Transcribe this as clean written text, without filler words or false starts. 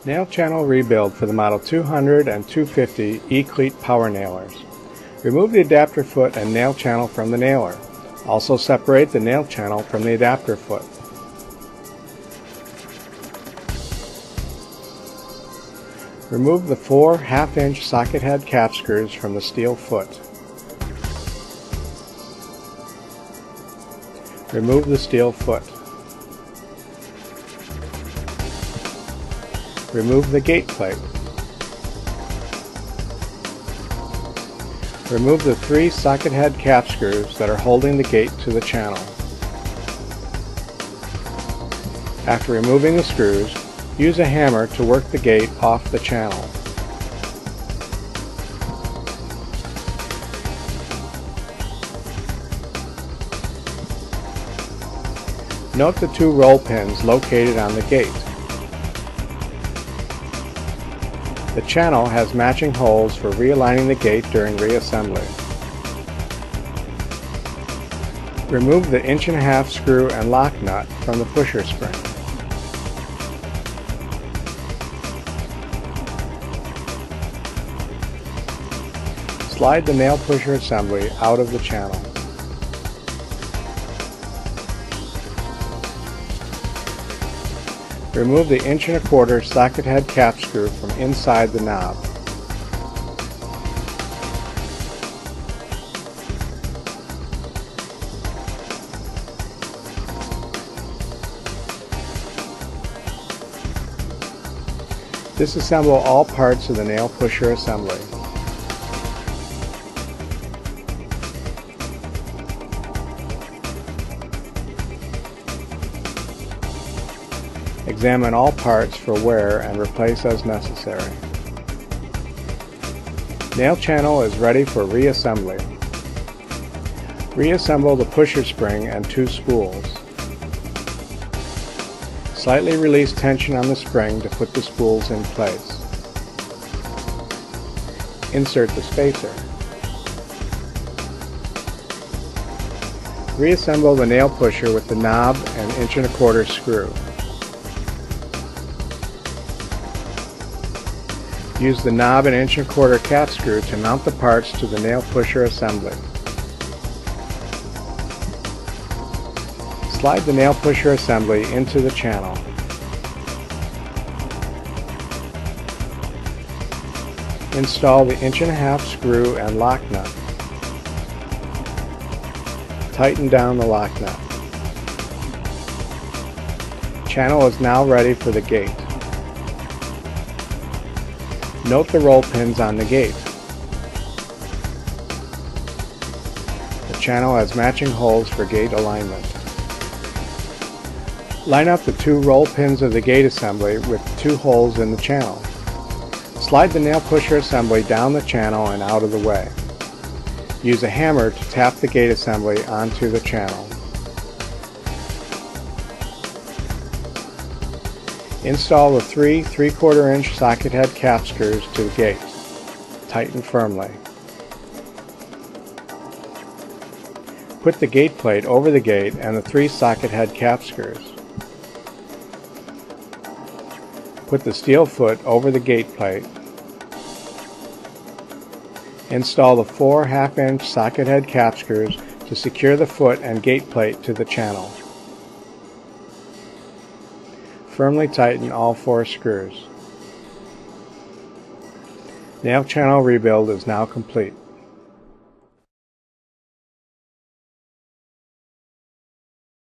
Nail channel rebuild for the Model 200 and 250 E-Cleat power nailers. Remove the adapter foot and nail channel from the nailer. Also separate the nail channel from the adapter foot. Remove the 4 1/2-inch socket head cap screws from the steel foot. Remove the steel foot. Remove the gate plate. Remove the 3 socket head cap screws that are holding the gate to the channel. After removing the screws, use a hammer to work the gate off the channel. Note the 2 roll pins located on the gate. The channel has matching holes for realigning the gate during reassembly. Remove the 1.5-inch screw and lock nut from the pusher spring. Slide the nail pusher assembly out of the channel. Remove the 1.25-inch socket head cap screw from inside the knob. Disassemble all parts of the nail pusher assembly. Examine all parts for wear and replace as necessary. Nail channel is ready for reassembly. Reassemble the pusher spring and 2 spools. Slightly release tension on the spring to put the spools in place. Insert the spacer. Reassemble the nail pusher with the knob and 1.25-inch screw. Use the knob and 1.25-inch cap screw to mount the parts to the nail pusher assembly. Slide the nail pusher assembly into the channel. Install the 1.5-inch screw and lock nut. Tighten down the lock nut. Channel is now ready for the gate. Note the roll pins on the gate. The channel has matching holes for gate alignment. Line up the 2 roll pins of the gate assembly with 2 holes in the channel. Slide the nail pusher assembly down the channel and out of the way. Use a hammer to tap the gate assembly onto the channel. Install the 3 3/4-inch socket head cap screws to the gate. Tighten firmly. Put the gate plate over the gate and the 3 socket head cap screws. Put the steel foot over the gate plate. Install the 4 1/2-inch socket head cap screws to secure the foot and gate plate to the channel. Firmly tighten all 4 screws. Nail channel rebuild is now complete.